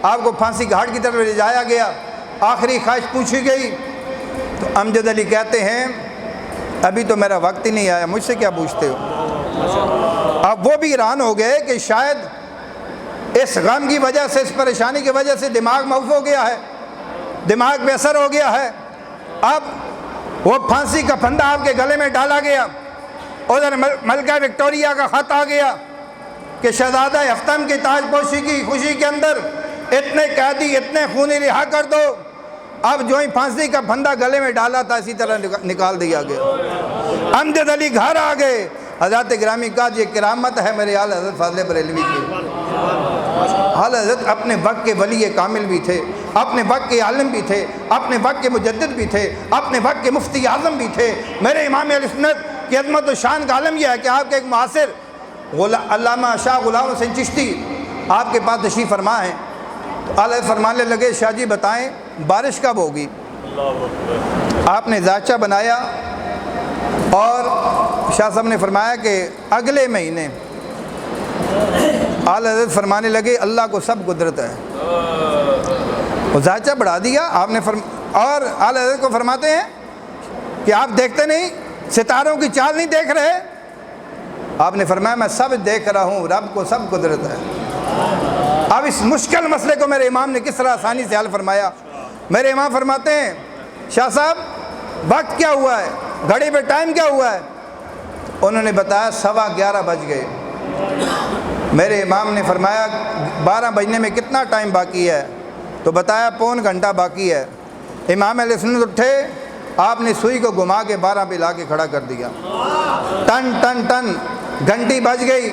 آپ کو پھانسی گھاٹ کی طرف لے جایا گیا، آخری خواہش پوچھی گئی تو امجد علی کہتے ہیں ابھی تو میرا وقت ہی نہیں آیا، مجھ سے کیا پوچھتے ہو؟ اب وہ بھی حیران ہو گئے کہ شاید اس غم کی وجہ سے، اس پریشانی کی وجہ سے دماغ معاف ہو گیا ہے، دماغ بے اثر ہو گیا ہے۔ اب وہ پھانسی کا پھندا آپ کے گلے میں ڈالا گیا، ادھر ملکہ وکٹوریہ کا خط آ گیا کہ شہزادہ ہفتم کی تاج پوشی کی خوشی کے اندر اتنے قیدی، اتنے خونی رہا کر دو۔ اب جو ہی پھانسی کا پھندا گلے میں ڈالا تھا اسی طرح نکال دیا گیا۔ امجد علی گھر آ گئے۔ حضرت گرامی کا یہ کرامت ہے میرے اعلیٰ حضرت فاضل بریلوی کی۔ اعلیٰ حضرت اپنے وقت کے ولی کامل بھی تھے، اپنے وقت کے عالم بھی تھے، اپنے وقت کے مجدد بھی تھے، اپنے وقت کے مفتی اعظم بھی تھے۔ میرے امام اہل سنت کی عظمت و شان کا عالم یہ ہے کہ آپ کے ایک معاصر علامہ شاہ غلام حسین چشتی آپ کے پاس تشریف فرما ہیں۔ اعلیٰ فرمانے لگے شاہ جی بتائیں بارش کب ہوگی؟ آپ نے ذائچہ بنایا اور شاہ صاحب نے فرمایا کہ اگلے مہینے۔ اعلیٰ حضرت فرمانے لگے اللہ کو سب قدرت ہے۔ وہ ذائچہ بڑھا دیا آپ نے اور اعلیٰ حضرت کو فرماتے ہیں کہ آپ دیکھتے نہیں، ستاروں کی چال نہیں دیکھ رہے؟ آپ نے فرمایا میں سب دیکھ رہا ہوں، رب کو سب قدرت ہے۔ اب اس مشکل مسئلے کو میرے امام نے کس طرح آسانی سے حل فرمایا؟ میرے امام فرماتے ہیں شاہ صاحب وقت کیا ہوا ہے، گھڑی پہ ٹائم کیا ہوا ہے؟ انہوں نے بتایا 11:15 بج گئے۔ میرے امام نے فرمایا 12 بجنے میں کتنا ٹائم باقی ہے؟ تو بتایا پون گھنٹہ باقی ہے۔ امام علیہ السلام اٹھے، آپ نے سوئی کو گھما کے 12 پہ لا کے کھڑا کر دیا۔ ٹن ٹن ٹن گھنٹی بج گئی۔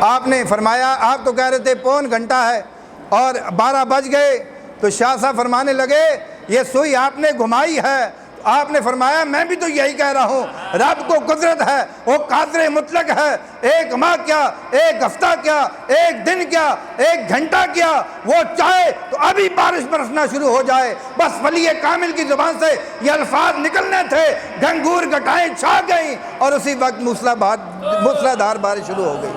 آپ نے فرمایا آپ تو کہہ رہے تھے پون گھنٹہ ہے اور 12 بج گئے۔ تو شاہ صاحب فرمانے لگے یہ سوئی آپ نے گھمائی ہے۔ آپ نے فرمایا میں بھی تو یہی کہہ رہا ہوں، رب کو قدرت ہے، وہ قادر مطلق ہے۔ ایک ماہ کیا، ایک ہفتہ کیا، ایک دن کیا، ایک گھنٹہ کیا، وہ چاہے تو ابھی بارش برسنا شروع ہو جائے۔ بس ولی کامل کی زبان سے یہ الفاظ نکلنے تھے، گھنگور گٹائیں چھا گئیں اور اسی وقت موسلا دھار بارش شروع ہو گئی۔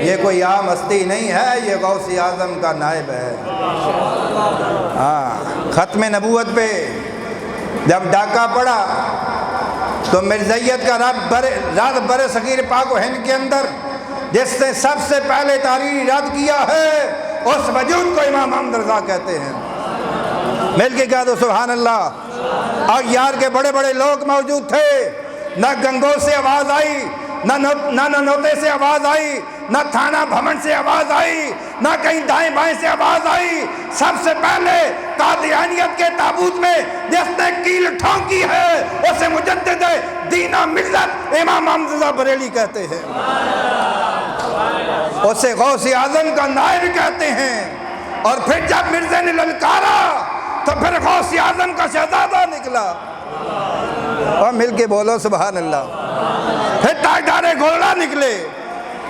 یہ کوئی عام ہستی نہیں ہے، یہ غوث اعظم کا نائب ہے۔ ہاں، ختم نبوت پہ جب ڈاکہ پڑا تو مرزائیت کا رد بر صغیر پاک و ہند کے اندر جس نے سب سے پہلے تحریری رد کیا ہے اس وجود کو امام محمد رضا کہتے ہیں۔ مل کے کہہ دو سبحان اللہ۔ اغیار کے بڑے بڑے لوگ موجود تھے، نہ گنگو سے آواز آئی، نہ نوتے سے آواز آئی، نہ تھانہ بھمن سے آواز آئی، نہ کہیں دائیں بائیں سے آواز آئی۔ سب سے پہلے قادیانیت کے تابوت میں جس نے کیل ٹھونکی ہے اسے مجدد دین و ملت امام محمد رضا بریلی کہتے ہیں، اسے غوث اعظم کا نائب کہتے ہیں۔ اور پھر جب مرزا نے للکارا تو پھر غوث اعظم کا شہزادہ نکلا۔ اور مل کے بولو سبحان اللہ۔ پھر تاجدار گھوڑا نکلے،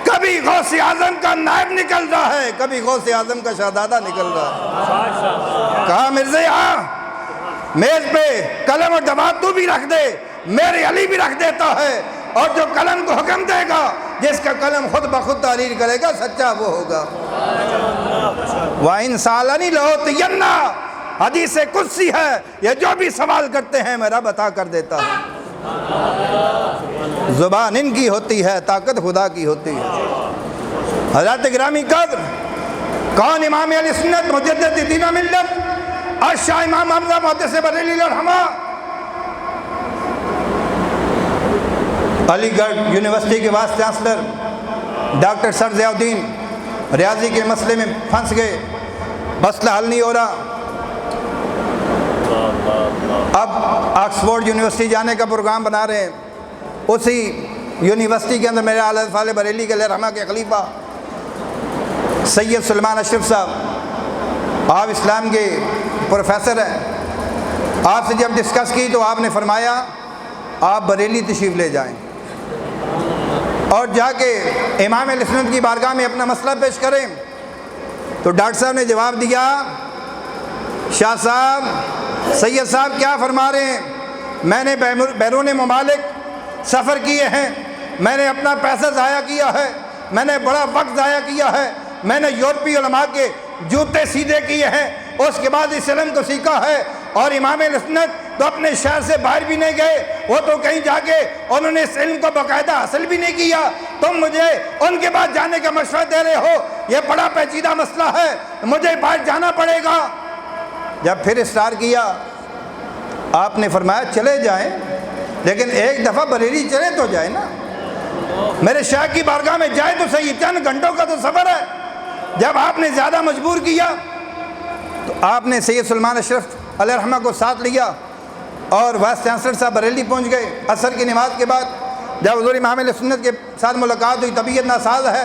کبھی غوث اعظم کا نائب نکل رہا ہے، کبھی غوث اعظم کا شہزادہ نکل رہا ہے۔ کہا مرزا میز پہ قلم اور دوات تو بھی رکھ دے، میرے علی بھی رکھ دیتا ہے، اور جو قلم کو حکم دے گا، جس کا قلم خود بخود تحریر کرے گا، سچا وہ ہوگا۔ وَإِن سَأَلَنِي لَأُعْطِيَنَّهُ حدیث قدسی ہے، یہ جو بھی سوال کرتے ہیں میں رب عطا کر دیتا ہوں۔ زبان ان کی ہوتی ہے، طاقت خدا کی ہوتی ہے۔ حضرت گرامی قدر کون امام اہل سنت مجدد دین و ملت شاہ امام حمزہ محدث بریلی رحمہ علی گڑھ یونیورسٹی کے وائس چانسلر ڈاکٹر سر ضیاء الدین ریاضی کے مسئلے میں پھنس گئے، مسئلہ حل نہیں ہو رہا۔ اب آکسفورڈ یونیورسٹی جانے کا پروگرام بنا رہے ہیں۔ اسی یونیورسٹی کے اندر میرے اعلیٰ فاضل بریلی کے علیہ رحمہ کے خلیفہ سید سلیمان اشرف صاحب، آپ اسلام کے پروفیسر ہیں، آپ سے جب ڈسکس کی تو آپ نے فرمایا آپ بریلی تشریف لے جائیں اور جا کے امام اہل سنت کی بارگاہ میں اپنا مسئلہ پیش کریں۔ تو ڈاکٹر صاحب نے جواب دیا، شاہ صاحب، سید صاحب کیا فرما رہے ہیں؟ میں نے بیرون ممالک سفر کیے ہیں، میں نے اپنا پیسہ ضائع کیا ہے، میں نے بڑا وقت ضائع کیا ہے، میں نے یورپی علماء کے جوتے سیدھے کیے ہیں، اس کے بعد اس علم کو سیکھا ہے، اور امام اہل سنت تو اپنے شہر سے باہر بھی نہیں گئے، وہ تو کہیں جا کے انہوں نے اس علم کو باقاعدہ حاصل بھی نہیں کیا، تم مجھے ان کے بعد جانے کا مشورہ دے رہے ہو، یہ بڑا پیچیدہ مسئلہ ہے، مجھے باہر جانا پڑے گا۔ جب پھر اصرار کیا، آپ نے فرمایا چلے جائیں، لیکن ایک دفعہ بریلی چلے تو جائیں نا، میرے شیخ کی بارگاہ میں جائے تو صحیح، چند گھنٹوں کا تو سفر ہے۔ جب آپ نے زیادہ مجبور کیا تو آپ نے سید سلمان اشرف علیہ رحمہ کو ساتھ لیا اور وائس چانسلر صاحب بریلی پہنچ گئے۔ عصر کی نماز کے بعد جب حضور امام اہل سنت کے ساتھ ملاقات ہوئی، طبیعت ناساز ہے،